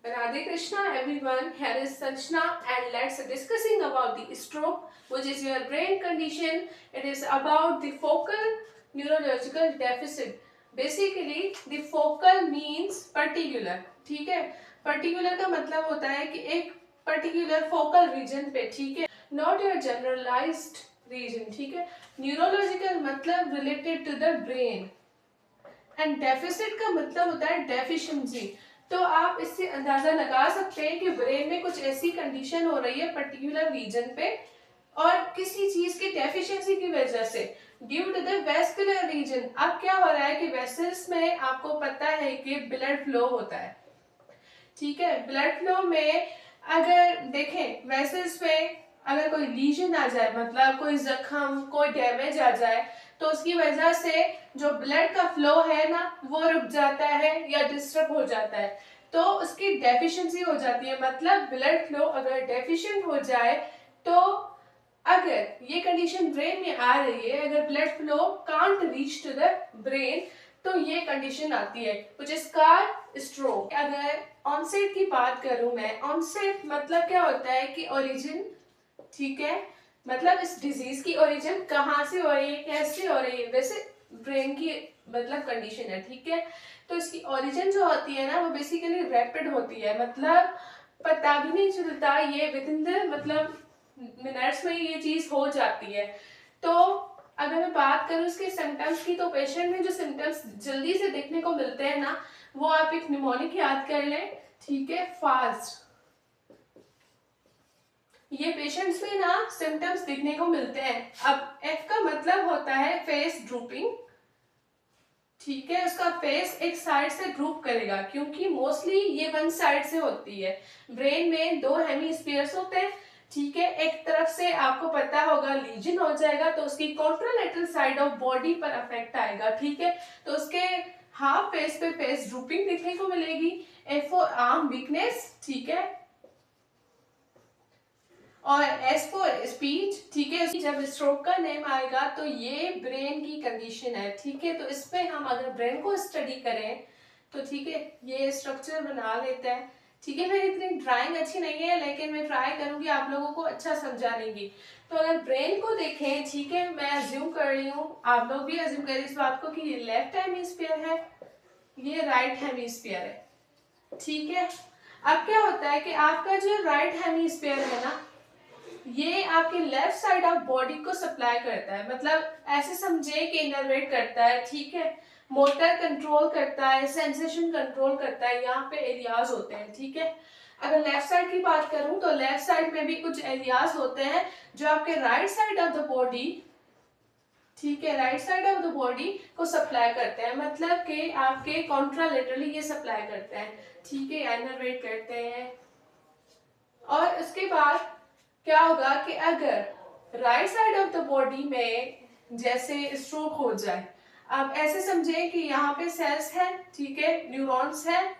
Radhe Krishna everyone, here is Sanjna and let's discussing about the stroke, which is your brain condition. It is about the focal neurological deficit. Basically the focal means particular, ठीक है। particular का मतलब होता है कि एक particular focal region पे, ठीक है, not your generalized region, ठीक है। neurological मतलब related to the brain and deficit का मतलब होता है डेफिशिएंसी। तो आप इससे अंदाजा लगा सकते हैं कि ब्रेन में कुछ ऐसी कंडीशन हो रही है पर्टिकुलर रीजन पे और किसी चीज की डेफिशिएंसी की वजह से due to the vascular reason. अब क्या हो रहा है कि वेसल्स में आपको पता है कि ब्लड फ्लो होता है, ठीक है। ब्लड फ्लो में अगर देखें वेसल्स में अगर कोई लीजन आ जाए, मतलब कोई जख्म कोई डैमेज आ जाए, तो उसकी वजह से जो ब्लड का फ्लो है ना वो रुक जाता है या डिस्टर्ब हो जाता है, तो उसकी डेफिशिएंसी हो जाती है। मतलब ब्लड फ्लो अगर डेफिशिएंट हो जाए तो अगर ये कंडीशन ब्रेन में आ रही है, अगर blood flow can't reach to the brain, तो ये कंडीशन आती है व्हिच इज कॉल्ड स्ट्रोक। अगर ऑनसेट की बात करूं मैं, ऑनसेट मतलब क्या होता है कि ओरिजिन, ठीक है, मतलब इस डिजीज की ओरिजिन कहाँ से हो रही है, कैसे हो रही है। वैसे ब्रेन की मतलब कंडीशन है, ठीक है, तो इसकी ओरिजिन जो होती है ना वो बेसिकली रैपिड होती है, मतलब पता भी नहीं चलता, ये विद इन द मतलब मिनट्स में ये चीज हो जाती है। तो अगर मैं बात करूं इसके सिम्टम्स की, तो पेशेंट में जो सिम्टम्स जल्दी से देखने को मिलते हैं ना, वो आप एक निमोनिक याद कर लें, ठीक है, फास्ट। ये पेशेंट्स में ना सिम्टम्स दिखने को मिलते हैं। अब एफ का मतलब होता है फेस ड्रूपिंग, ठीक है, उसका फेस एक साइड से ड्रूप करेगा क्योंकि मोस्टली ये वन साइड से होती है। ब्रेन में दो हेमीस्फीयर्स होते हैं, ठीक है, एक तरफ से आपको पता होगा लीजन हो जाएगा तो उसकी कॉन्ट्रालेटरल साइड ऑफ बॉडी पर अफेक्ट आएगा, ठीक है, तो उसके हाफ फेस पे फेस ड्रूपिंग देखने को मिलेगी। एफ फॉर आर्म वीकनेस, ठीक है, और एस फॉर स्पीच, ठीक है। जब स्ट्रोक का नेम आएगा तो ये ब्रेन की कंडीशन है, ठीक है, तो इस पे हम अगर ब्रेन को स्टडी करें तो ठीक है ये स्ट्रक्चर बना लेता है, ठीक है। मेरी इतनी ड्राइंग अच्छी नहीं है लेकिन मैं ट्राई करूंगी आप लोगों को अच्छा समझाने की। तो अगर ब्रेन को देखें, ठीक है, मैं अज्यूम कर रही हूँ, आप लोग भी अज्यूम करें इस बात को कि ये लेफ्ट हेमिस्फीयर है, ये राइट हेमिस्फीयर है, ठीक है। अब क्या होता है कि आपका जो राइट हेमिस्फीयर है ना, ये आपके लेफ्ट साइड ऑफ बॉडी को सप्लाई करता है, मतलब ऐसे समझे कि इनर्वेट करता है, ठीक है, मोटर कंट्रोल करता है, सेंसेशन कंट्रोल करता है, यहाँ पे एरियाज होते हैं, ठीक है। अगर लेफ्ट साइड की बात करूं तो लेफ्ट साइड में भी कुछ एरियाज होते हैं जो आपके right side of the body, ठीक है, right side of the body को सप्लाई करते हैं, मतलब कि आपके कॉन्ट्रालेटरली ये सप्लाई करते हैं, ठीक है, इनर्वेट करते हैं। और उसके बाद क्या होगा कि अगर right side of the body में जैसे स्ट्रोक हो जाए, आप ऐसे समझे कि यहाँ पे सेल्स है, ठीक है, न्यूरॉन्स है,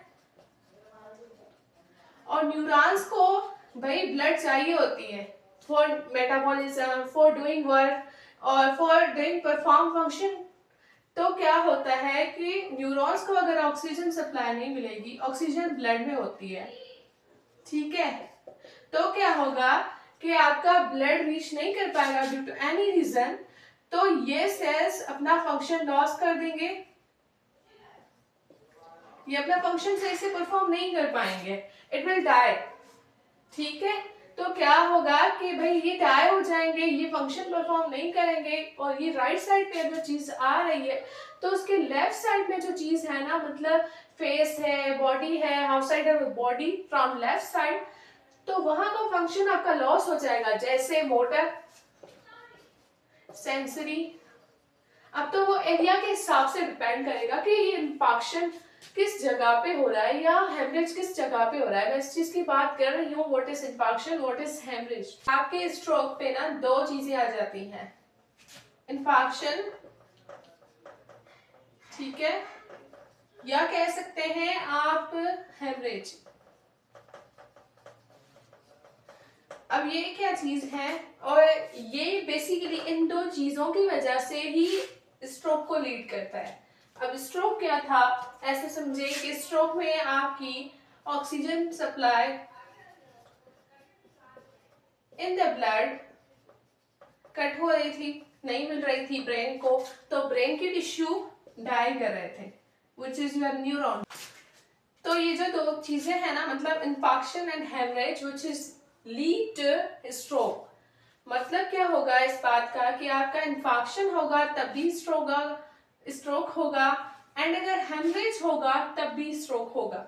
और न्यूरॉन्स को भाई ब्लड चाहिए होती है for metabolism, for doing work और फॉर डूइंग परफॉर्म फंक्शन। तो क्या होता है कि न्यूरॉन्स को अगर ऑक्सीजन सप्लाई नहीं मिलेगी, ऑक्सीजन ब्लड में होती है, ठीक है, तो क्या होगा कि आपका ब्लड रीच नहीं कर पाएगा ड्यू टू एनी रीजन, तो ये सेल्स अपना फंक्शन लॉस कर देंगे, ये अपना फंक्शन सही से परफॉर्म नहीं कर पाएंगे, इट विल डाई, ठीक है। तो क्या होगा कि भाई ये डाई हो जाएंगे, ये फंक्शन परफॉर्म नहीं करेंगे, और ये राइट साइड पे अगर चीज आ रही है तो उसके लेफ्ट साइड में जो चीज है ना, मतलब फेस है, बॉडी है, outside of body from left side, तो वहां का फंक्शन आपका लॉस हो जाएगा, जैसे मोटर, सेंसरी। अब तो वो एरिया के हिसाब से डिपेंड करेगा कि ये इंफेक्शन किस जगह पे हो रहा है या हेमरेज किस जगह पे हो रहा है। मैं इस चीज की बात कर रही हूँ, what is infection, what is haemorrhage. आपके स्ट्रोक पे ना दो चीजें आ जाती हैं, इंफेक्शन, ठीक है, या कह सकते हैं आप हेमरेज। अब ये क्या चीज है, और ये बेसिकली इन दो चीजों की वजह से ही स्ट्रोक को लीड करता है। अब स्ट्रोक क्या था, ऐसे समझे कि स्ट्रोक में आपकी oxygen supply in the blood cut हो रही थी, नहीं मिल रही थी ब्रेन को, तो ब्रेन की टिश्यू डाई कर रहे थे, विच इज योर न्यूरॉन। तो ये जो दो चीजें हैं ना, मतलब infarction and haemorrhage which is lead to stroke. मतलब क्या होगा इस बात का कि आपका इंफाक्शन होगा तब भी स्ट्रोक होगा, एंड अगर हेमरेज होगा तब भी स्ट्रोक होगा।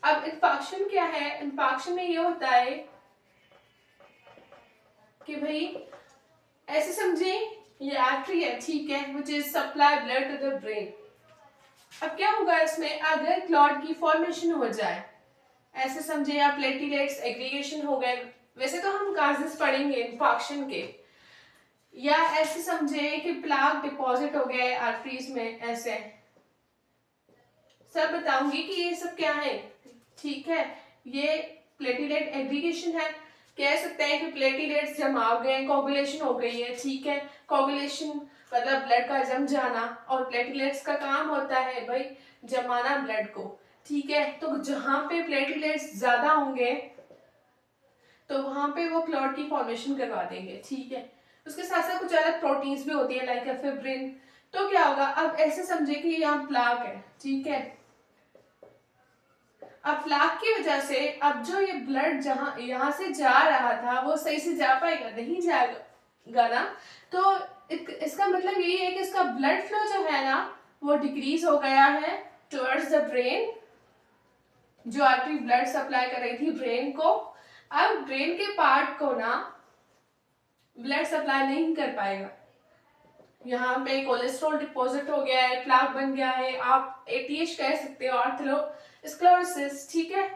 अब इंफाक्शन क्या है? इंफाक्शन में ये होता है कि भाई ऐसे समझे ये आर्टरी है, ठीक है, which is supply blood to the brain. अब क्या होगा इसमें, अगर क्लॉट की फॉर्मेशन हो जाए, ऐसे समझे या प्लेटिलेट्स एग्रीगेशन हो गए, वैसे तो हम काजेस पढ़ेंगे इंफाक्शन के, या ऐसे समझे कि प्लाक डिपॉजिट हो गए आर्टरीज में, ऐसे सब बताऊंगी कि ये सब क्या है, ठीक है। ये प्लेटिलेट एग्रीगेशन है, कह सकते हैं कि प्लेटिलेट्स जमा हो गए, कोगुलेशन हो गई है, ठीक है। कोगुलेशन मतलब ब्लड का जम जाना, और प्लेटिलेट्स का काम होता है भाई जमाना ब्लड को, ठीक है। तो जहां पे प्लेटिलेट्स ज्यादा होंगे तो वहां पे वो क्लॉट की फॉर्मेशन करवा देंगे, ठीक है। उसके साथ साथ कुछ अलग प्रोटीन्स भी होती है लाइक फिब्रिन। तो क्या होगा, अब ऐसे समझे कि यहाँ प्लाक है, ठीक है। अब प्लाक की वजह से अब जो ये ब्लड जहां यहाँ से जा रहा था वो सही से जा पाएगा? नहीं जाएगा ना। तो इसका मतलब यही है कि इसका ब्लड फ्लो जो है ना वो डिक्रीज हो गया है टुवर्ड्स द ब्रेन, जो आर्टरी ब्लड सप्लाई कर रही थी ब्रेन को। अब ब्रेन के पार्ट को ना ब्लड सप्लाई नहीं कर पाएगा, यहाँ पे कोलेस्ट्रॉल डिपॉजिट हो गया है, प्लाक बन गया है, आप एटीएच कह सकते हो, आर्थरोस्क्लेरोसिस, ठीक है।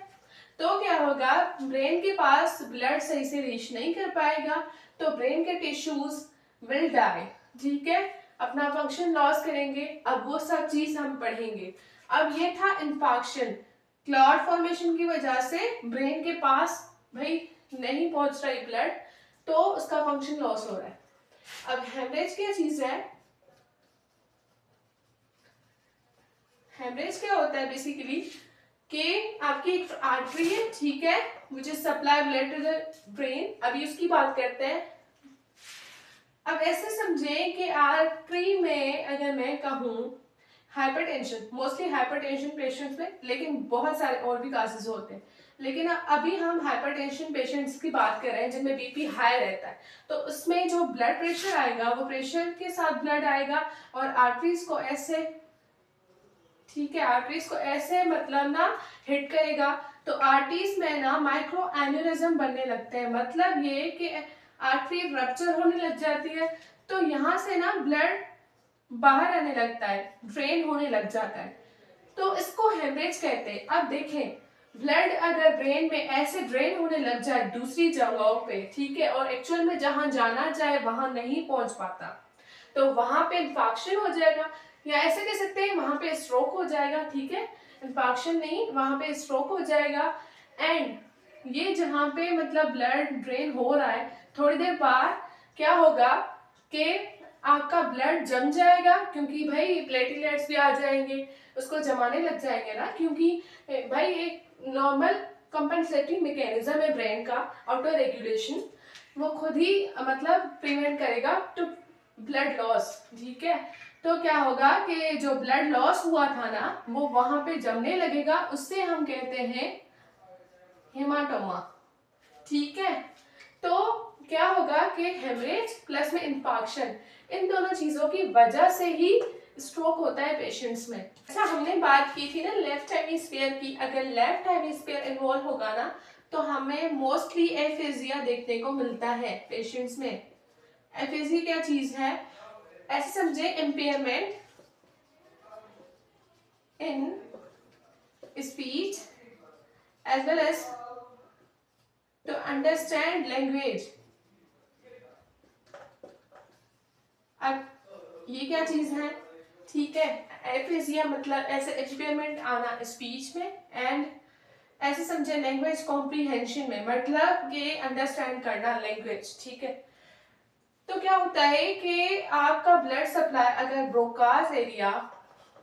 तो क्या होगा, ब्रेन के पास ब्लड सही से रीच नहीं कर पाएगा, तो ब्रेन के टिश्यूज विल डाई, ठीक है, अपना फंक्शन लॉस करेंगे। अब वो सब चीज हम पढ़ेंगे। अब ये था इंफाक्शन, क्लॉट फॉर्मेशन की वजह से ब्रेन के पास भाई नहीं पहुंच रही ब्लड, तो उसका फंक्शन लॉस हो रहा है। अब हेमरेज क्या चीज है? हेमरेज क्या होता है बेसिकली कि आपकी एक आर्टरी है, ठीक है, which is supply blood to the brain. अभी उसकी बात करते हैं। अब ऐसे समझे कि आर्टरी में अगर मैं कहूँ हाइपरटेंशन, मोस्टली हाइपरटेंशन पेशेंट्स में, लेकिन बहुत सारे और भी केसेस होते हैं, लेकिन अभी हम हाइपरटेंशन पेशेंट्स की बात कर रहे हैं जिनमें बीपी हाई रहता है। तो उसमें जो ब्लड प्रेशर आएगा वो प्रेशर के साथ ब्लड आएगा और आर्टरीज को ऐसे, ठीक है, आर्टरीज को ऐसे मतलब ना हिट करेगा, तो आर्टरीज में ना माइक्रो एन्यूरिज्म बनने लगते हैं। मतलब ये कि आर्टरी रप्चर होने लग जाती है, तो यहाँ से ना ब्लड बाहर आने लगता है, ड्रेन होने लग जाता है, तो इसको हेमरेज कहते हैं। अब देखें, ब्लड अगर ब्रेन में ऐसे ड्रेन होने लग जाए दूसरी जगहों पे, ठीक है, और एक्चुअल में जहां जाना चाहे वहां नहीं पहुंच पाता, तो वहां पे इंफाक्शन हो जाएगा, या ऐसे कह सकते हैं वहां पे स्ट्रोक हो जाएगा, ठीक है। इंफाक्शन नहीं, वहां पे स्ट्रोक हो जाएगा। एंड ये जहां पे मतलब ब्लड ड्रेन हो रहा है, थोड़ी देर बाद क्या होगा कि आपका ब्लड जम जाएगा, क्योंकि भाई प्लेटलेट्स भी आ जाएंगे, उसको जमाने लग जाएंगे ना, क्योंकि भाई एक नॉर्मल कंपेंसेटरी मैकेनिज्म है ब्रेन का, ऑटो रेगुलेशन, वो खुद ही मतलब प्रिवेंट करेगा टू ब्लड लॉस, ठीक है। तो क्या होगा कि जो ब्लड लॉस हुआ था ना वो वहां पे जमने लगेगा, उससे हम कहते हैं हेमाटोमा, ठीक है। तो क्या होगा कि हेमरेज प्लस में इंफाक्शन, इन दोनों चीजों की वजह से ही स्ट्रोक होता है पेशेंट्स में। अच्छा, हमने बात की थी ना लेफ्ट हेमिस्फीयर की, अगर लेफ्ट हेमिस्फीयर इन्वॉल्व होगा ना तो हमें मोस्टली एफेजिया देखने को मिलता है पेशेंट्स में। एफेजिया क्या चीज है? ऐसे समझे impairment in speech as well as to understand language. अब ये क्या चीज है, ठीक है। एफेजिया मतलब ऐसे इम्पेयरमेंट आना स्पीच में, एंड ऐसे समझे लैंग्वेज कॉम्प्रीहेंशन में, मतलब कि अंडरस्टैंड करना लैंग्वेज, ठीक है। तो क्या होता है कि आपका ब्लड सप्लाई अगर ब्रोकाज एरिया,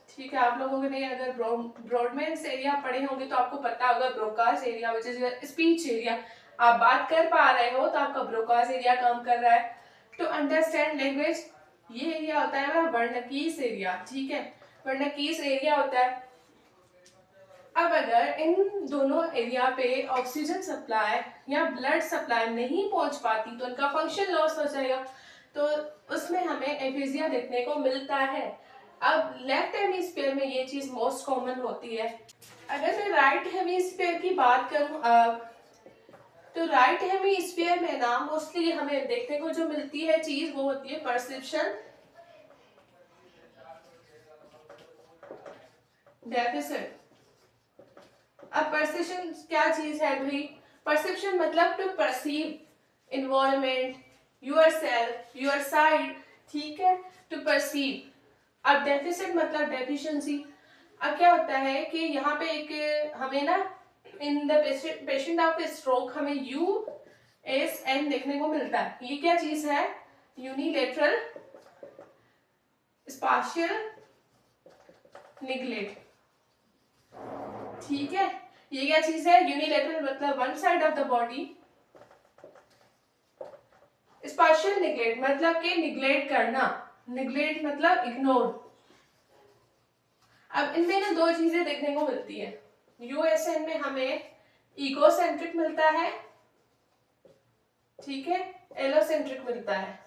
ठीक है, आप लोगों ने अगर ब्रॉडमैन्स एरिया पढ़े होंगे तो आपको पता होगा Broca's area which is speech area. आप बात कर पा रहे हो तो आपका ब्रोकास एरिया काम कर रहा है। टू अंडरस्टैंड लैंग्वेज, ये एरिया होता है वर्नाकीस एरिया। ठीक है, वर्नाकीस एरिया होता है। अब अगर इन दोनों एरिया पे ऑक्सीजन सप्लाई या ब्लड सप्लाई नहीं पहुंच पाती तो इनका फंक्शन लॉस हो जाएगा, तो उसमें हमें एफिजिया देखने को मिलता है। अब लेफ्ट हेमिस्फीयर में ये चीज मोस्ट कॉमन होती है। अगर मैं राइट हेमिस्फीयर की बात करूं तो राइट हेमिस्फीयर में ना मोस्टली हमें देखने को जो मिलती है चीज वो होती है परसेप्शन डेफिसिट। अब परसेप्शन क्या चीज है भाई? परसेप्शन मतलब to perceive environment, yourself, your side. ठीक है, टू परसीव। अब डेफिसिट मतलब डेफिशिएंसी। अब क्या होता है कि यहाँ पे एक हमें ना in the patient of stroke हमें USN देखने को मिलता है। ये क्या चीज है? Unilateral spatial neglect. ठीक है, ये क्या चीज है? यूनिलेटरल मतलब one side of the body, spatial neglect मतलब कि निग्लेक्ट करना, निग्लेक्ट मतलब इग्नोर। अब इनमें ना दो चीजें देखने को मिलती है। यूएसएन में हमें इगोसेंट्रिक मिलता है, ठीक है, एलोसेंट्रिक मिलता है।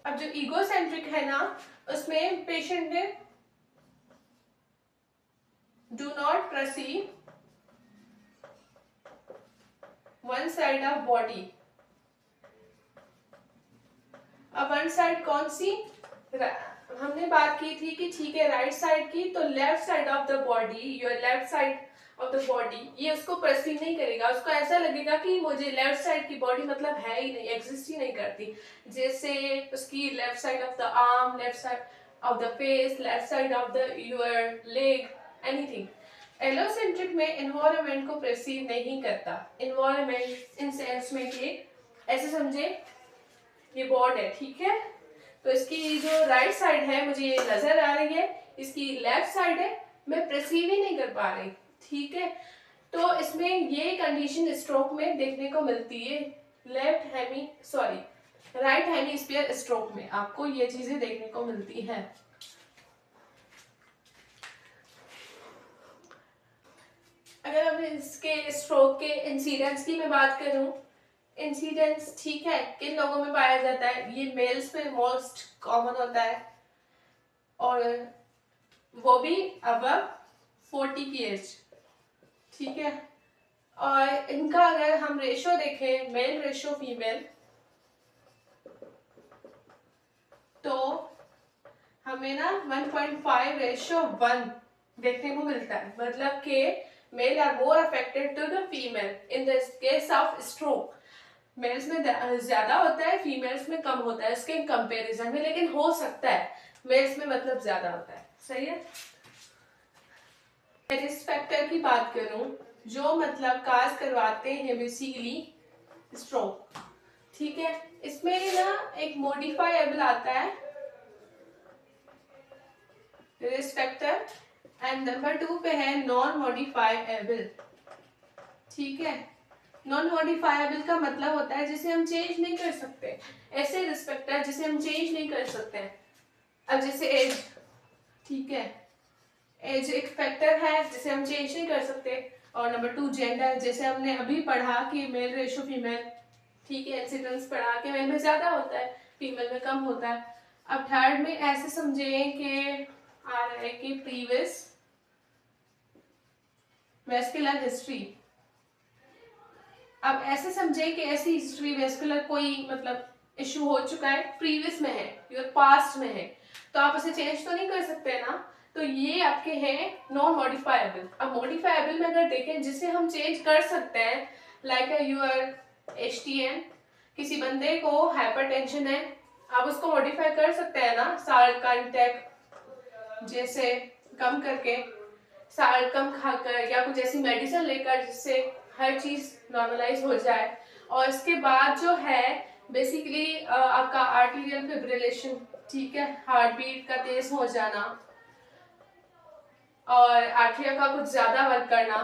अब जो इगोसेंट्रिक है ना उसमें पेशेंट ने do not perceive one side of body. अब वन साइड कौन सी? हमने बात की थी कि ठीक है राइट साइड की, तो left side of the body, your left side of the body, ये उसको परसीव नहीं करेगा। उसको ऐसा लगेगा कि मुझे लेफ्ट साइड की बॉडी मतलब है ही नहीं, एग्जिस्ट ही नहीं करती। जैसे उसकी left side of the arm, left side of the face, left side of the your leg, anything. Allocentric में एनवायरनमेंट को परसीव नहीं करता। एनवायरनमेंट इन सेंस में कि ऐसे समझे ये बोर्ड है, ठीक है, तो इसकी जो राइट साइड है मुझे ये नजर आ रही है, इसकी लेफ्ट साइड है मैं परसीव ही नहीं कर पा रही। ठीक है, तो इसमें ये कंडीशन स्ट्रोक में देखने को मिलती है। राइट हेमिस्फीयर स्ट्रोक में आपको ये चीजें देखने को मिलती हैं। अगर हम इसके स्ट्रोक के इंसिडेंट्स की मैं बात करूं, इंसिडेंट्स ठीक है किन लोगों में पाया जाता है? ये मेल्स में मोस्ट कॉमन होता है और वो भी अबव 40 की एज। ठीक है, और इनका अगर हम रेशो देखें, मेल रेशो फीमेल, तो हमें ना 1.5:1 देखने को मिलता है। मतलब कि male are more affected to the female in the case of stroke. Males में ज्यादा होता है, फीमेल्स में कम होता है इसके कंपैरिजन में, लेकिन हो सकता है मेल्स में मतलब ज्यादा होता है। सही है। रिस्क फैक्टर की बात करूं जो मतलब काज करवाते हैं बेसिकली स्ट्रोक, ठीक है, इसमें ना एक मॉडिफाइबल आता है रिस्क फैक्टर, एंड नंबर 2 पे है नॉन मॉडिफाइबल। ठीक है, नॉन मॉडिफाइबल का मतलब होता है जिसे हम चेंज नहीं कर सकते। ऐसे रिस्क फैक्टर जिसे हम चेंज नहीं कर सकते। अब जैसे एज, ठीक है, एज एक फैक्टर है जिसे हम चेंज नहीं कर सकते। और नंबर 2 जेंडर, जैसे हमने अभी पढ़ा कि मेल रेशो फीमेल, ठीक है, इंसिडेंस पढ़ा कि मेल में ज्यादा होता है फीमेल में कम होता है। अब थर्ड में ऐसे समझे कि आ रहा है कि प्रीवियस वेस्कुलर हिस्ट्री। अब ऐसे समझे कि ऐसी हिस्ट्री वेस्कुलर कोई मतलब इशू हो चुका है, प्रीवियस में है, योर पास्ट में है, तो आप उसे चेंज तो नहीं कर सकते ना, तो ये आपके हैं नॉन मॉडिफाइबल। अब मॉडिफाइबल में अगर देखें जिसे हम चेंज कर सकते हैं, लाइक योर HTN, किसी बंदे को हाइपरटेंशन है, आप उसको मॉडिफाई कर सकते हैं ना, साल्ट का इंटेक जैसे कम करके, साल्ट कम खाकर या कुछ ऐसी मेडिसिन लेकर जिससे हर चीज नॉर्मलाइज हो जाए। और इसके बाद जो है बेसिकली आपका आर्टीरियल फिब्रिलेशन ठीक है, हार्ट बीट का तेज हो जाना और आर्टरिया का कुछ ज्यादा वर्क करना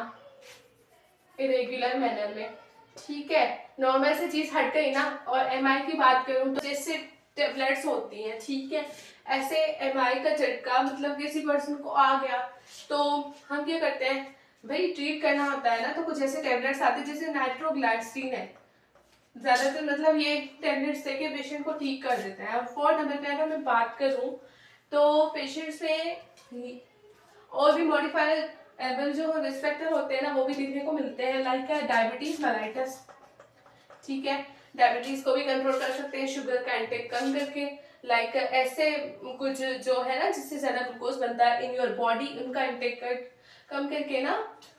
इरेगुलर मैनर में। ठीक है, नॉर्मल से चीज हट गई ना। और एमआई की बात करूं तो जैसे टेबलेट्स होती हैं, ठीक है, ऐसे एमआई का झटका मतलब किसी पर्सन को आ गया तो हम क्या करते हैं भाई, ट्रीट करना होता है ना, तो कुछ ऐसे टेबलेट्स आते हैं जैसे नाइट्रोग्लाइसिन है, ज्यादातर मतलब ये टेबलेट्स देके पेशेंट को ठीक कर देते हैं। और 4 नंबर पे अगर मैं बात करूं तो पेशेंट्स में और भी मॉडिफायर एबल जो रिस्पेक्टर होते हैं ना, वो भी देखने को मिलते हैं, लाइक डायबिटीज मेलाइटस। ठीक है, डायबिटीज को भी कंट्रोल कर सकते हैं शुगर का इंटेक कम करके, लाइक ऐसे कुछ जो है ना जिससे ज्यादा ग्लूकोज बनता है इन योर बॉडी, उनका इंटेक कम करके ना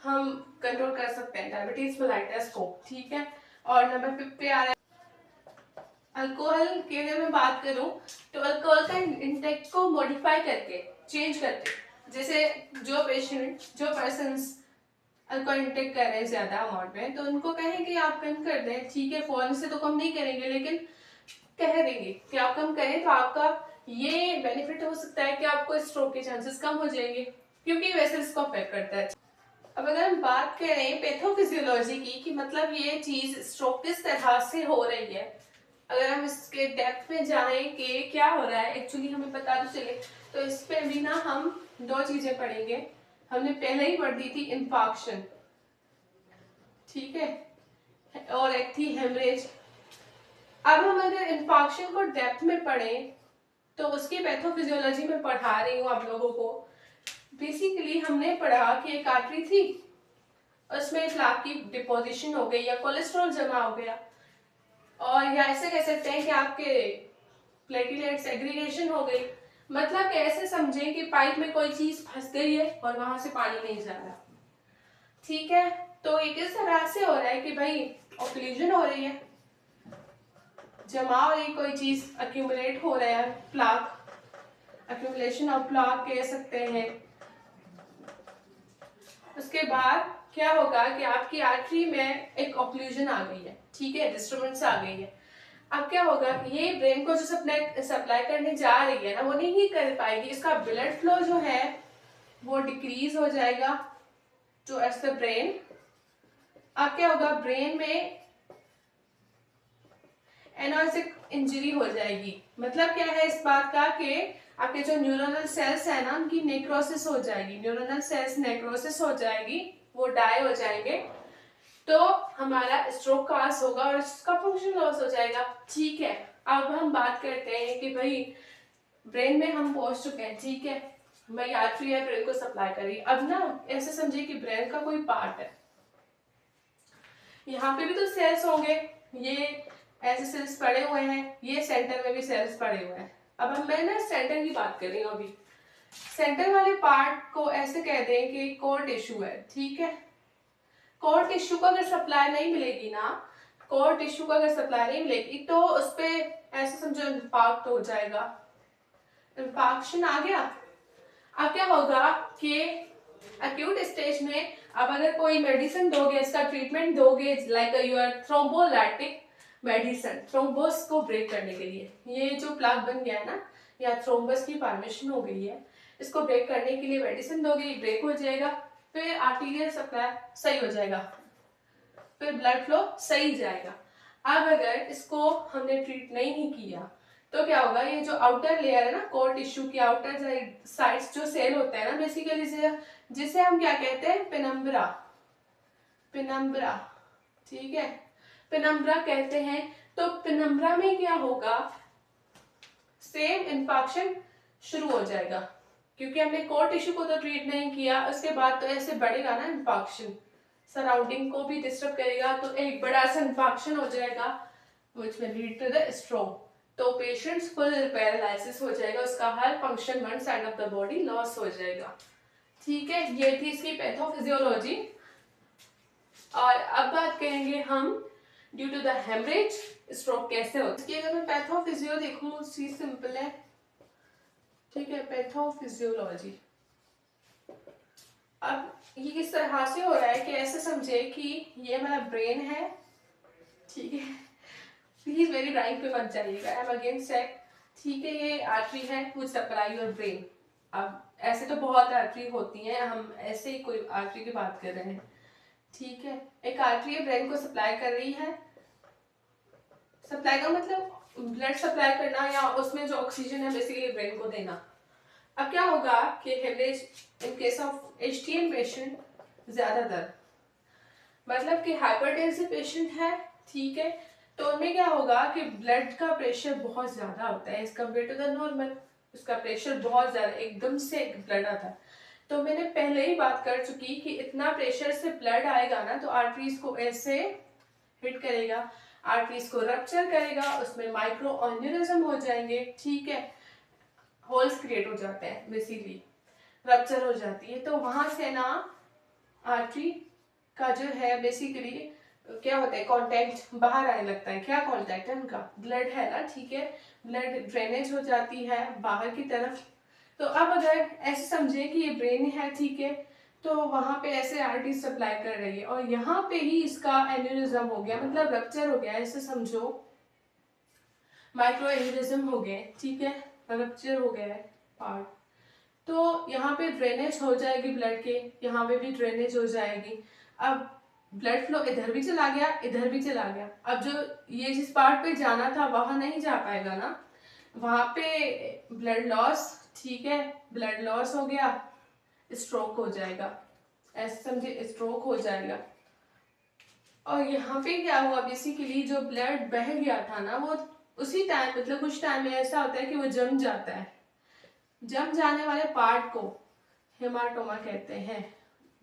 हम कंट्रोल कर सकते हैं डायबिटीज मेलाइटस को। ठीक है, और नंबर 5 पे आ रहा है अल्कोहल की। अगर मैं बात करूं तो अल्कोहल का इंटेक को मॉडिफाई करके, चेंज करके, जैसे जो पेशेंट जो पर्सन्स अल्कोहल इंटेक कर रहे हैं ज्यादा अमाउंट में, तो उनको कहें कि आप कम कर दें। ठीक है, फौरन से तो कम नहीं करेंगे, लेकिन कह देंगे कि आप कम करें तो आपका ये बेनिफिट हो सकता है कि आपको स्ट्रोक के चांसेस कम हो जाएंगे, क्योंकि वेसल्स को अफेक्ट करता है। अब अगर हम बात करें पैथोफिजियोलॉजी की कि मतलब ये चीज स्ट्रोक किस तरह से हो रही है, अगर हम इसके डेप्थ में जाएं कि क्या हो रहा है एक्चुअली हमें पता तो चले, तो इस पे भी ना हम 2 चीजें पढ़ेंगे। हमने पहले ही पढ़ दी थी इंफाक्शन, ठीक है, और एक थी हेमरेज। अब हम अगर इंफाक्शन को डेप्थ में पढ़ें तो उसकी पैथोफिजियोलॉजी में पढ़ा रही हूँ आप लोगों को। बेसिकली हमने पढ़ा कि एक आर्टरी थी, उसमें प्लाक की डिपोजिशन हो गई या कोलेस्ट्रॉल जमा हो गया, और या ऐसे कह सकते हैं कि आपके प्लेटलेट्स एग्रीगेशन हो गई। मतलब कैसे समझें कि पाइप में कोई चीज फंस गई है और वहां से पानी नहीं जा रहा। ठीक है, तो ये किस तरह से हो रहा है कि भाई ऑक्लूजन हो रही है, जमा हो रही कोई चीज, अक्यूमुलेट हो रहा है प्लाक, अक्यूमुलेशन ऑफ प्लाक कह सकते हैं। उसके बाद क्या होगा कि आपकी आर्टरी में एक ऑक्लूजन आ गई है, ठीक है, डिस्टर्बेंस आ गई है। अब क्या होगा, ये ब्रेन को जो सप्लाई करने जा रही है ना, वो नहीं कर पाएगी, इसका ब्लड फ्लो जो है वो डिक्रीज हो जाएगा टू एस द ब्रेन। अब क्या होगा, ब्रेन में एनोसिक इंजरी हो जाएगी। मतलब क्या है इस बात का कि आपके जो न्यूरोनल सेल्स है ना, उनकी नेक्रोसिस हो जाएगी, न्यूरोनल सेल्स नेक्रोसिस हो जाएगी, वो डाई हो जाएंगे, तो हमारा स्ट्रोक कास होगा और इसका फंक्शन लॉस हो जाएगा। ठीक है, अब हम बात करते हैं कि भाई ब्रेन में हम पहुंच चुके हैं, ठीक है, भाई आर्टरी है ब्रेन को सप्लाई कर रही है। अब ना ऐसे समझिए कि ब्रेन का कोई पार्ट है, यहाँ पे भी तो सेल्स होंगे, ये ऐसे सेल्स पड़े हुए हैं, ये सेंटर में भी सेल्स पड़े हुए हैं। अब हम मैं ना सेंटर की बात कर रही हूँ अभी। सेंटर वाले पार्ट को ऐसे कह दें कि कोर टिश्यू है, ठीक है। कोर टिश्यू को अगर सप्लाई नहीं मिलेगी ना, कोर टिश्यू को अगर सप्लाई नहीं मिलेगी तो उस पे ऐसे समझो इंफाक्ट हो जाएगा, इंफाक्शन आ गया। अब क्या होगा कि एक्यूट स्टेज में अब अगर कोई मेडिसिन दोगे, इसका ट्रीटमेंट दोगे, like your thrombolytic medicine, thrombus को ब्रेक करने के लिए, ये जो प्लाक बन गया है ना या थ्रोम्बस की फॉर्मेशन हो गई है, इसको ब्रेक करने के लिए मेडिसिन दोगे, ब्रेक हो जाएगा, फिर आर्टीरियल सप्लाई सही हो जाएगा, फिर ब्लड फ्लो सही जाएगा। अब अगर इसको हमने ट्रीट नहीं किया तो क्या होगा, ये जो आउटर लेयर है ना कोर टिश्यू की आउटर साइड्स जो सेल होते हैं ना, बेसिकली जिसे हम क्या कहते हैं, पेनम्ब्रा, पेनम्ब्रा, ठीक है, पेनम्ब्रा कहते हैं। तो पेनम्ब्रा में क्या होगा, सेम इंफेक्शन शुरू हो जाएगा, क्योंकि हमने कोर टिश्यू को तो ट्रीट नहीं किया, उसके बाद तो ऐसे बढ़ेगा ना इंफेक्शन, सराउंडिंग को भी डिस्टर्ब करेगा, तो एक बड़ा सा इंफेक्शन हो जाएगा which will lead to the stroke. तो पेशेंट्स फुल पैरालिसिस हो जाएगा, उसका हर function one side of the body loss हो जाएगा। ठीक है, ये थी इसकी पैथोफिजियोलॉजी। और अब बात करेंगे हम due to the haemorrhage stroke कैसे होता है। इसकी अगर मैं पैथोफिजियो देखूं, चीज सिंपल है, ठीक है, पैथोफिजियोलॉजी। अब ये किस तरह से हो रहा है कि ऐसे समझे कि ये हमारा ब्रेन है, ठीक है, प्लीज मेरी ड्राइंग पे मत जाइएगा, आई एम अगेंस्ट चेक, ठीक है, ये आर्टरी है विच सप्लाई योर ब्रेन। अब ऐसे तो बहुत आर्टरी होती हैं, हम ऐसे ही कोई आर्टरी की बात कर रहे हैं। ठीक है, एक आर्टरी ब्रेन को सप्लाई कर रही है। सप्लाई का मतलब ब्लड सप्लाई करना या उसमें जो ऑक्सीजन है बेसिकली ब्रेन को देना। अब क्या होगा कि haemorrhage in case of HTN patient ज्यादातर मतलब कि हाइपरटेंसिव पेशेंट है, ठीक है, तो उनमें क्या होगा कि ब्लड का प्रेशर बहुत ज्यादा होता है as compare to the normal. उसका प्रेशर बहुत ज्यादा एकदम से ब्लड आता है। तो मैंने पहले ही बात कर चुकी कि इतना प्रेशर से ब्लड आएगा ना तो आर्टरीज को ऐसे हिट करेगा, आर्टरीज को रप्चर करेगा, उसमें माइक्रो एन्यूरिज्म हो जाएंगे, ठीक है, होल्स क्रिएट हो जाते हैं, बेसिकली रप्चर हो जाती है। तो वहां से ना आर्टरी का जो है बेसिकली क्या होता है, कॉन्टैक्ट बाहर आने लगता है। क्या कॉन्टैक्ट है उनका, ब्लड है ना, ठीक है, ब्लड ड्रेनेज हो जाती है बाहर की तरफ। तो अब अगर ऐसे समझे कि ये ब्रेन है, ठीक है, तो वहां पे ऐसे आर्टरी सप्लाई कर रही है और यहाँ पे ही इसका एन्यूरिज्म हो गया, मतलब रप्चर हो गया, ऐसे समझो माइक्रो एन्यूरिज्म हो गए, ठीक है, रप्चर हो गया है पार्ट। तो यहाँ पे ड्रेनेज हो जाएगी ब्लड के, यहाँ पे भी ड्रेनेज हो जाएगी। अब ब्लड फ्लो इधर भी चला गया, इधर भी चला गया। अब जो ये जिस पार्ट पे जाना था वहां नहीं जा पाएगा ना, वहां पे ब्लड लॉस, ठीक है, ब्लड लॉस हो गया, स्ट्रोक हो जाएगा, ऐसे समझे, स्ट्रोक हो जाएगा। और यहाँ पे क्या हुआ, बेसिकली जो ब्लड बह गया था ना वो उसी टाइम, मतलब कुछ टाइम में ऐसा होता है कि वो जम जाता है। जम जाने वाले पार्ट को हेमाटोमा कहते हैं,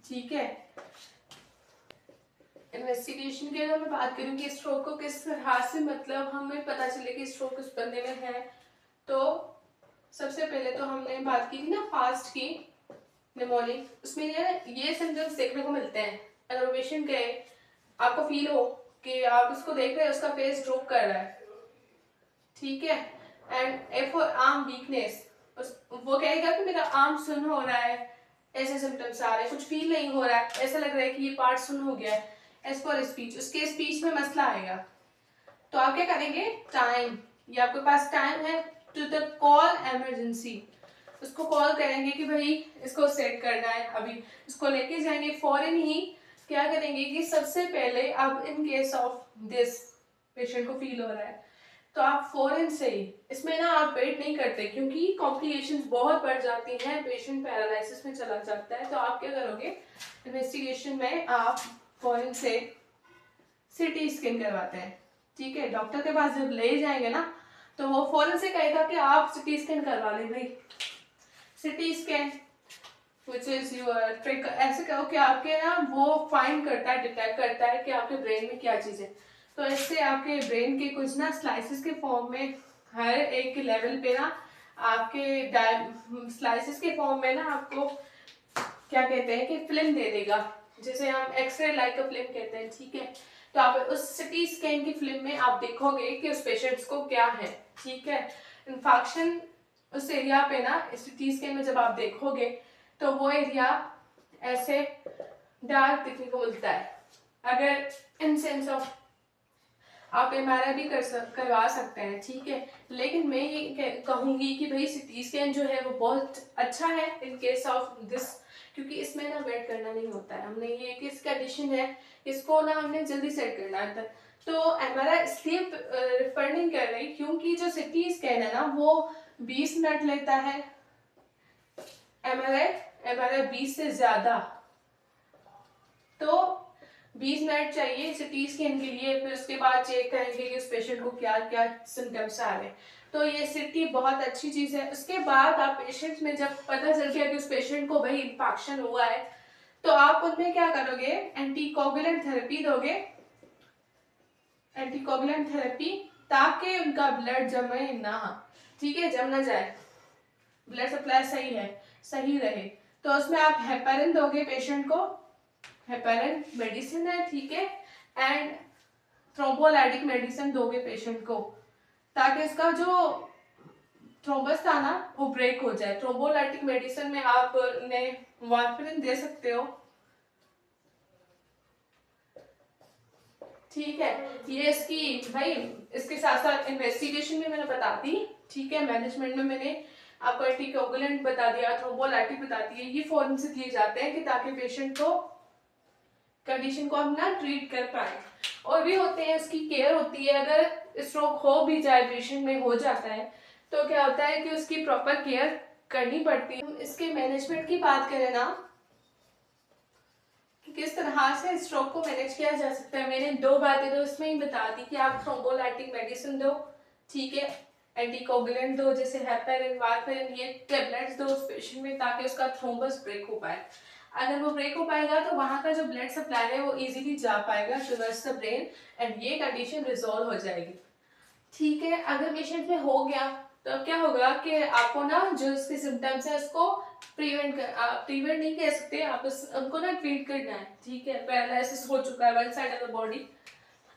ठीक है। इन्वेस्टिगेशन के अगर मैं बात करूँ कि स्ट्रोक को किस तरह से मतलब हमें पता चले कि स्ट्रोक उस बंदे में है, तो सबसे पहले तो हमने बात की थी ना फास्ट की निमोनिक, उसमें ये सिम्टम्स देखने को मिलते हैं। अगर पेशेंट गए, आपको फील हो कि आप उसको देख रहे हैं, उसका फेस ड्रॉप कर रहा है, ठीक है, and A for arm weakness, वो कहेगा कि मेरा आर्म सुन हो रहा है, ऐसे सिम्टम्स आ रहे हैं, कुछ फील नहीं हो रहा है, ऐसा लग रहा है कि ये पार्ट सुन हो गया है। एज फॉर स्पीच, उसके स्पीच में मसला आएगा, तो आप क्या करेंगे, टाइम, ये आपके पास टाइम है टू द कॉल इमरजेंसी, उसको कॉल करेंगे कि भाई इसको सेट करना है, अभी इसको लेके जाएंगे फौरन ही। क्या करेंगे कि सबसे पहले अब इन केस ऑफ दिस पेशेंट को फील हो रहा है तो आप फौरन से ही, इसमें ना आप वेट नहीं करते क्योंकि कॉम्प्लिकेशंस बहुत बढ़ जाती हैं, पेशेंट पैरालिसिस में चला जाता है। तो आप क्या करोगे, इन्वेस्टिगेशन में आप फौरन से सीटी स्कैन करवाते हैं, ठीक है। डॉक्टर के पास जब ले जाएंगे ना तो वो फौरन से कहेगा कि आप सीटी स्कैन करवा लें भाई, CT scan which is your trick, ऐसे कहो कि आपके ना वो फाइंड करता है, डिटेक्ट करता है कि आपके ब्रेन में क्या चीज है। तो इससे आपके ब्रेन के कुछ ना स्लाइसिस के फॉर्म में, हर एक के लेवल पे ना आपके स्लाइसिस के फॉर्म में ना आपको क्या कहते हैं कि फिल्म दे देगा, जैसे हम एक्सरे लाइक अ फिल्म कहते हैं, ठीक है। तो आप उस सिटी स्कैन की फिल्म में आप देखोगे कि उस पेशेंट्स को क्या है, ठीक है, इन्फेक्शन उस एरिया पे ना सिटी स्कैन में जब आप देखोगे तो वो एरिया ऐसे डार्क दिखने को मिलता है। अगर इन सेंस ऑफ आप एमआरआई भी करवा सकते हैं, ठीक है, लेकिन मैं ये कहूंगी कि भाई सीटी स्कैन जो है वो बहुत अच्छा है इन केस ऑफ दिस, क्योंकि इसमें ना वेट करना नहीं होता है। हमने ये किस कंडीशन है, इसको ना हमने जल्दी सेट करना है। तो एमआरआई इसलिए रिफर नहीं कर रही क्योंकि जो सीटी स्कैन है ना वो 20 मिनट लेता है, एमआरआई 20 से ज्यादा, तो 20 मिनट चाहिए सिटी स्कैन के लिए, फिर उसके बाद चेक करेंगे कि उस पेशेंट को क्या क्या सिम्टम्स आ रहे हैं। तो ये सिटी बहुत अच्छी चीज है। उसके बाद आप पेशेंट में जब पता चल गया कि उस पेशेंट को भाई इन्फेक्शन हुआ है तो आप उनमें क्या करोगे, एंटीकोगुलेंट थेरेपी दोगे, एंटीकोगुलेंट थेरेपी, ताकि उनका ब्लड जमे ना, ठीक है, जम ना जाए, ब्लड सप्लाई सही है, सही रहे। तो उसमें आप हेपेरिन दोगे पेशेंट को, हेपेरिन मेडिसिन है, ठीक है, एंड थ्रोम्बोलाइटिक मेडिसिन दोगे पेशेंट को ताकि इसका जो थ्रोम्बस था ना वो ब्रेक हो जाए। थ्रोम्बोलाइटिक मेडिसिन में आप उन्हें वार्फरिन दे सकते हो, ठीक है। ये इसकी भाई इसके साथ साथ इन्वेस्टिगेशन भी मैंने बता दी ठीक है, मैनेजमेंट में मैंने आपको एंटीकोगुलेंट बता दिया, थ्रोम्बोलाइटिक बता दिए, ये फौरन से दिए जाते हैं कि ताकि पेशेंट को कंडीशन को हम ना ट्रीट कर पाए। और भी होते हैं, इसकी केयर होती है, अगर स्ट्रोक हो भी जाए, पेशेंट में हो जाता है, तो क्या होता है कि उसकी प्रॉपर केयर करनी पड़ती है। हम इसके मैनेजमेंट की बात करें ना, किस तरह से स्ट्रोक को मैनेज किया जा सकता है, मैंने 2 बातें तो इसमें ही बता दी कि आप थ्रोम्बोलाइटिक मेडिसिन दो, ठीक है, एंटीकोगुलेंट दो जैसे हेपारिन, वारफारिन, ये टेबलेट्स दो उस पेशेंट में ताकि उसका थ्रोम्बस ब्रेक हो पाए। अगर वो ब्रेक हो पाएगा तो वहां का जो ब्लड सप्लाई है वो इजीली जा पाएगा टुवर्ड्स द ब्रेन एंड ये कंडीशन रिजॉल्व हो जाएगी। ठीक है, अगर पेशेंट में हो गया तो अब क्या होगा कि आपको ना जो इसके सिम्टम्स है उसको प्रिवेंट नहीं कह सकते आप, उनको ना ट्रीट करना है। ठीक है, पैरालिसिस हो चुका है one side of the body,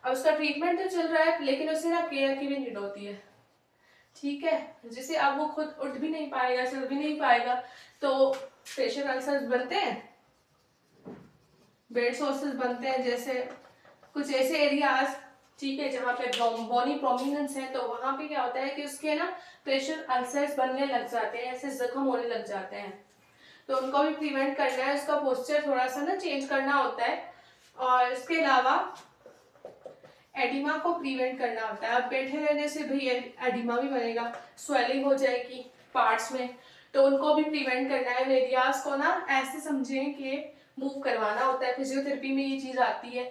अब उसका ट्रीटमेंट तो चल रहा है लेकिन उसे ना केयर की भी नीड होती है। ठीक है, जिसे अब वो खुद उठ भी नहीं पाएगा, चल भी नहीं पाएगा, तो प्रेशर अल्सर्स बनते हैं, बेड सोर्सेस बनते हैं, जैसे कुछ ऐसे एरियाज, ठीक है, जहाँ पे बोनी प्रोमिनेंस है, तो वहां पे क्या होता है कि उसके ना प्रेशर अल्सर्स बनने लग जाते हैं, ऐसे जख्म होने लग जाते हैं, तो उनको भी प्रिवेंट करना है, उसका पोस्चर थोड़ा सा ना चेंज करना होता है। और इसके अलावा एडिमा को प्रिवेंट करना होता है। अब बैठे रहने से भी एडिमा भी बनेगा, स्वेलिंग हो जाएगी पार्ट्स में, तो उनको भी प्रिवेंट करना है। एरियाज को ना ऐसे समझें कि मूव करवाना होता है, फिजियोथेरेपी में ये चीज आती है।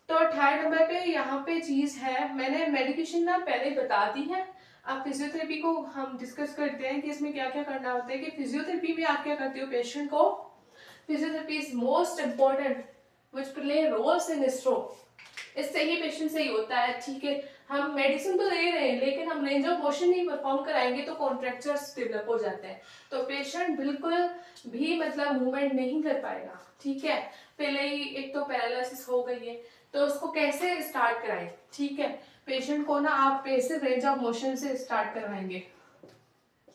तो 3rd नंबर पे यहाँ पे चीज है, मैंने मेडिकेशन ना पहले बता दी है, अब फिजियोथेरेपी को हम डिस्कस करते हैं कि इसमें क्या क्या करना होता है। कि फिजियोथेरेपी में आप क्या करते हो, पेशेंट को, physiotherapy is most important which play roles in stroke, इससे ही पेशेंट सही होता है। ठीक है, हम मेडिसिन तो दे रहे हैं लेकिन हम रेंज ऑफ मोशन नहीं परफॉर्म कराएंगे तो कॉन्ट्रैक्चर्स डेवलप हो जाते हैं, तो पेशेंट बिल्कुल भी मतलब मूवमेंट नहीं कर पाएगा। ठीक है, पहले ही एक तो पैरालिसिस हो गई है, तो उसको कैसे स्टार्ट कराएं। ठीक है, पेशेंट को ना आप पैसिव रेंज ऑफ मोशन से स्टार्ट करवाएंगे,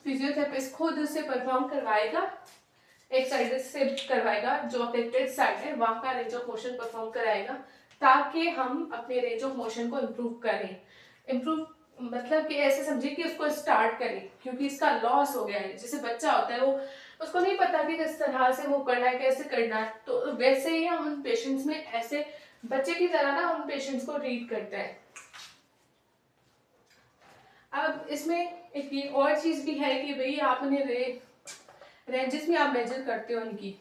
फिजियोथेरेपिस्ट खुद उससे परफॉर्म करवाएगा, एक साइड से करवाएगा, जो अफेक्टेड साइड है वहां का रेंज ऑफ मोशन परफॉर्म कराएगा, ताकि हम अपने रेंज ऑफ मोशन को इम्प्रूव करें। इम्प्रूव मतलब कि ऐसे समझे कि उसको स्टार्ट करें, क्योंकि इसका लॉस हो गया है। जैसे बच्चा होता है, वो उसको नहीं पता कि किस तरह से वो करना है, कैसे करना है, तो वैसे ही हम उन पेशेंट्स में ऐसे बच्चे की तरह ना उन पेशेंट्स को ट्रीट करते हैं। अब इसमें एक ये और चीज भी है कि भाई आपने रेंजेस में आप मेजर करते हो इनकी,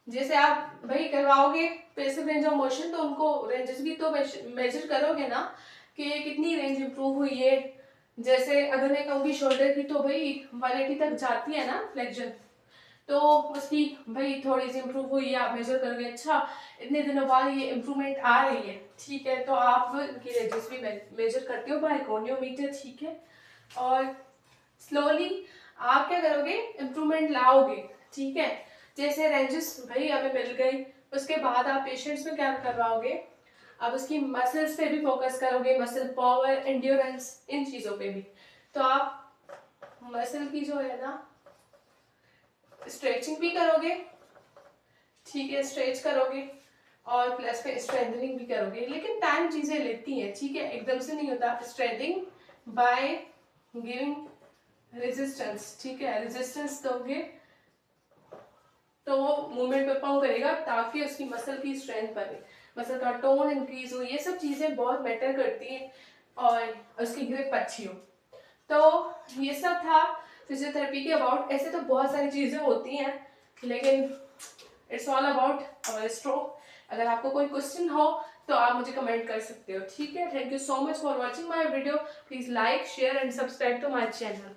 जैसे आप भाई करवाओगे पैसिव रेंज ऑफ मोशन, तो उनको रेंजेस भी तो मेजर करोगे ना कि कितनी रेंज इंप्रूव हुई है। जैसे अगर मैं कहूँगी शोल्डर की, तो भाई 180 तक जाती है ना फ्लेक्शन, तो उसकी भाई थोड़ी सी इंप्रूव हुई है, आप मेजर करोगे, अच्छा इतने दिनों बाद ये इम्प्रूवमेंट आ रही है। ठीक है, तो आप उनकी रेंजेस भी मेजर करते हो बाय गोनियोमीटर। ठीक है, और स्लोली आप क्या करोगे, इम्प्रूवमेंट लाओगे। ठीक है, जैसे रेंजेस भाई हमें मिल गई, उसके बाद आप पेशेंट्स में क्या करवाओगे, अब उसकी मसल्स पे भी फोकस करोगे, मसल पावर, एंड्योरेंस, इन चीजों पे भी। तो आप मसल की जो है ना स्ट्रेचिंग भी करोगे, ठीक है, स्ट्रेच करोगे और प्लस में स्ट्रेंथनिंग भी करोगे, लेकिन टाइम चीजें लेती हैं। ठीक है, एकदम से नहीं होता। स्ट्रेंथनिंग बाय गिविंग रेजिस्टेंस, ठीक है, रेजिस्टेंस दोगे तो वो मूवमेंट परफॉर्म करेगा, ताकि उसकी मसल की स्ट्रेंथ बढ़े, मसल का टोन इंक्रीज हो, ये सब चीजें बहुत मैटर करती हैं, और उसकी ग्रिप अच्छी हो। तो ये सब था फिजियोथेरेपी के अबाउट। ऐसे तो बहुत सारी चीजें होती हैं, लेकिन इट्स ऑल अबाउट स्ट्रोक। अगर आपको कोई क्वेश्चन हो तो आप मुझे कमेंट कर सकते हो। ठीक है, thank you so much for watching my video. Please like, share and subscribe to my channel.